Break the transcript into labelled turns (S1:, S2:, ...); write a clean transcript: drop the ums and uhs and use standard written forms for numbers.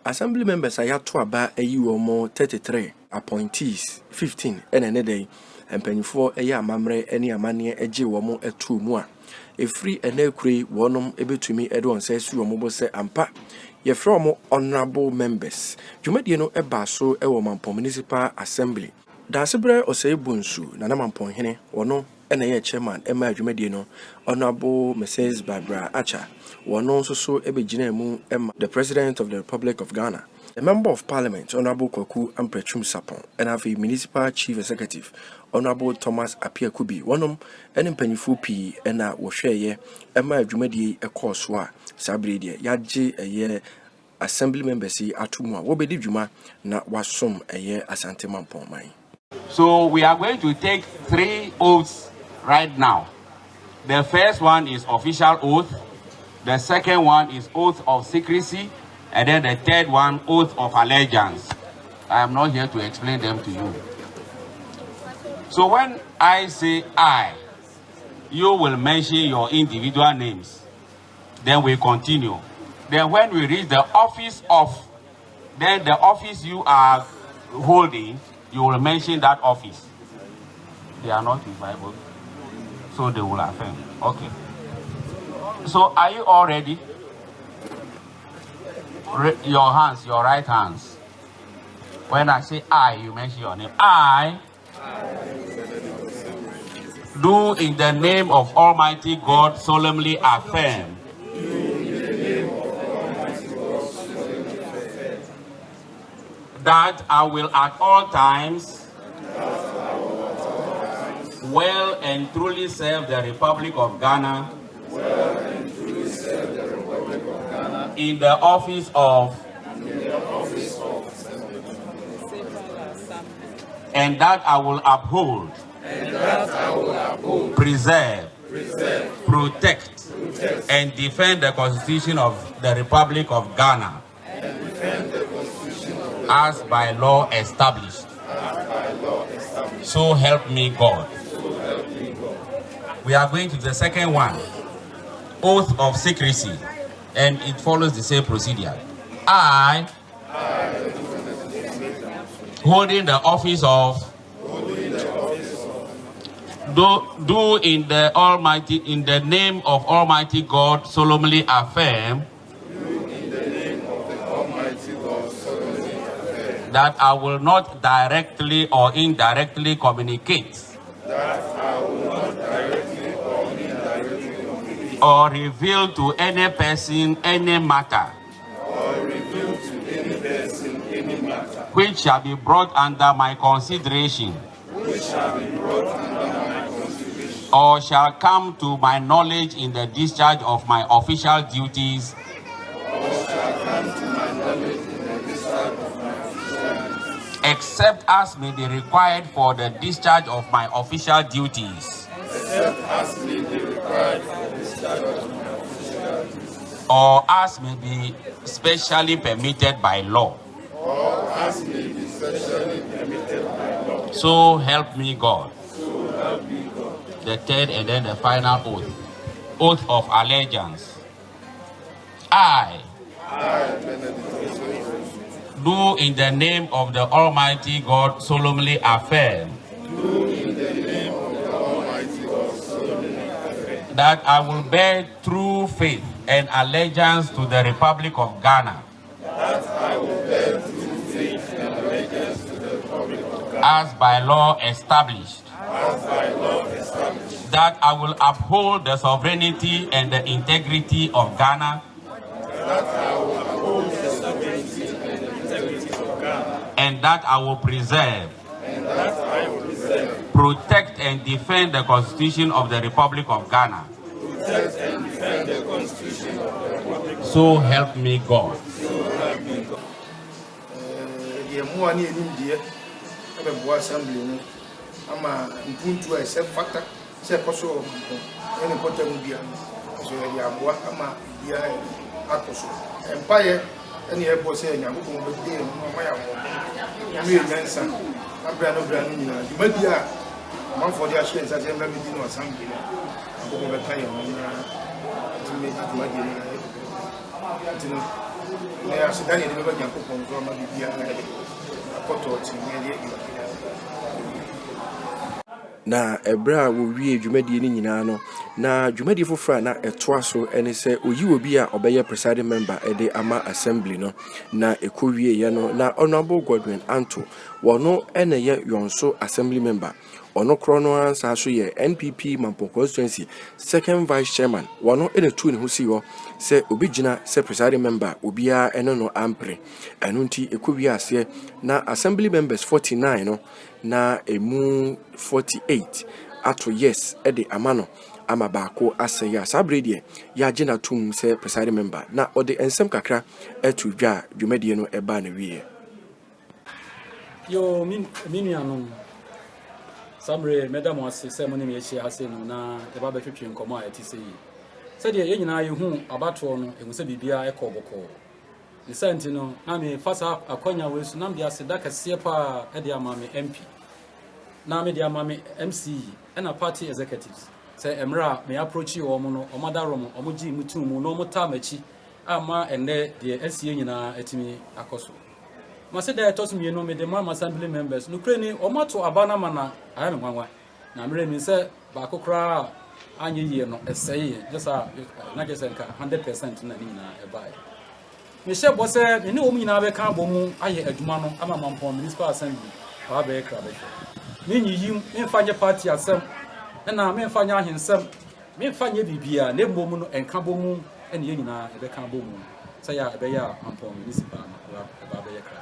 S1: Assembly members are yet to about a year or more 33 appointees, 15 and another day, and penny for a year mamre any amania a G woman a 2 more. A free and no cree, one able to me, Edwin says you are mobile say ampa. Ye from honorable members. You might know a basso a Mampong Municipal Assembly. Daasebre Osei Bonsu, Nana Mamponghene, or no, and a chairman, Emma Jumedino, Honorable Mrs. Barbara Acha, one also so Ebejinemu, the President of the Republic of Ghana, a Member of Parliament, Honorable Koku Amprechum Sapon, and have a Municipal Chief Executive, Honorable Thomas Apia Kubi, one and Pennyfu P, and a Washeye, Emma Jumedi, a course, Sabridi, Yaji, a year. Assembly members see Atumwa, Wobedi Juma, na Wasum, a year Asante Mampong Mai.
S2: So we are going to take 3 oaths right now. The first one is official oath. The second one is oath of secrecy. And then the third one, oath of allegiance. I am not here to explain them to you. So when I say I, you will mention your individual names. Then we continue. Then when we reach the office of, then the office you are holding, you will mention that office. They are not in Bible, so they will affirm. Okay. So are you all ready? Your hands, your right hands. When I say I, you mention your name. I do in the name of Almighty God solemnly affirm that I will at all times well and truly serve the Republic of Ghana in the office of and that I will uphold, preserve, protect, and defend the Constitution of the Republic of Ghana as by law established. So help me God. We are going to the second one, oath of secrecy, and it follows the same procedure. I, holding the office of, do in the name of Almighty God solemnly affirm that I will not directly or indirectly communicate or reveal to any person any matter which shall be brought under my consideration or shall come to my knowledge in the discharge of my official duties except as may be required for the discharge of my official duties, or as may be specially permitted by law. So help me God. The third and then the final oath. Oath of allegiance. I do in the name of the Almighty God solemnly affirm that I will bear true faith and allegiance to the Republic of Ghana as by law established, that I will uphold the sovereignty and the integrity of Ghana and that I will preserve, protect and defend the Constitution of the Republic of Ghana. So help me God.
S3: Assembly ama mpuntu ese factor se koso any important bia so ya boa ama bia akoso empire any ebo se nyamko be dey no ma ya mo mi mensa abra no bra no nyina di madia man for the assurance that them be no assembly no ko be kan ya mo na ti me di madia na na asidani de beba Nyankopon so ma bibia akoto tinye
S1: na ebra wo wie dwumadie ni nyina no na dwumadie fofora na etoa so ene se oyi obi a obeye presiding member ede ama assembly no na ekowie ye no na honorable Godwin Anto wono ene ye Yonso assembly member ono krono ansa so ye NPP Mampong Constituency second vice chairman wono ene tu ne hosi ho se obi gina se presiding member obia ene no ampre enu nti ekowie ase na assembly members 49 no na emu 48 ato yes ede amano ama baako asaya sabrede ya gina tum se presiding member na ode ensem kakra etu dwa dwumadie no eba na wie
S4: yo minianom Sabre, Madam was ceremony, she has said, na the Baba Fiction Comma at TC. Said ye nyina you who about one, and was a bibia echo boko. The Sentinel, I mean, fast up a conya with Nambia Sedaka Sepa, Edia Mammy MP. Nami dear Mammy MC, and a party executives. Say Emra may approach you or Mono or Madarom or Muji Mutumu, no more Tamachi, Ama and there the SCA at me Akoso. Mase there toss me no me the Mam assembly members no kreni o mato abana mana I am nwanwa na mere mi say ba kokra anye ye no eseye just na just nka 100% na ni na e bai me she bo say me ne o nyina be ka bomu aye aduma no ama Mampong Municipal Assembly ba be kra be me nyiyim me fanye party asem na me fanye ahensem me fanye bibia na bomu no enka bomu ene ye nyina e be ka bomu say ya e be ya Mampong Municipal ba be kra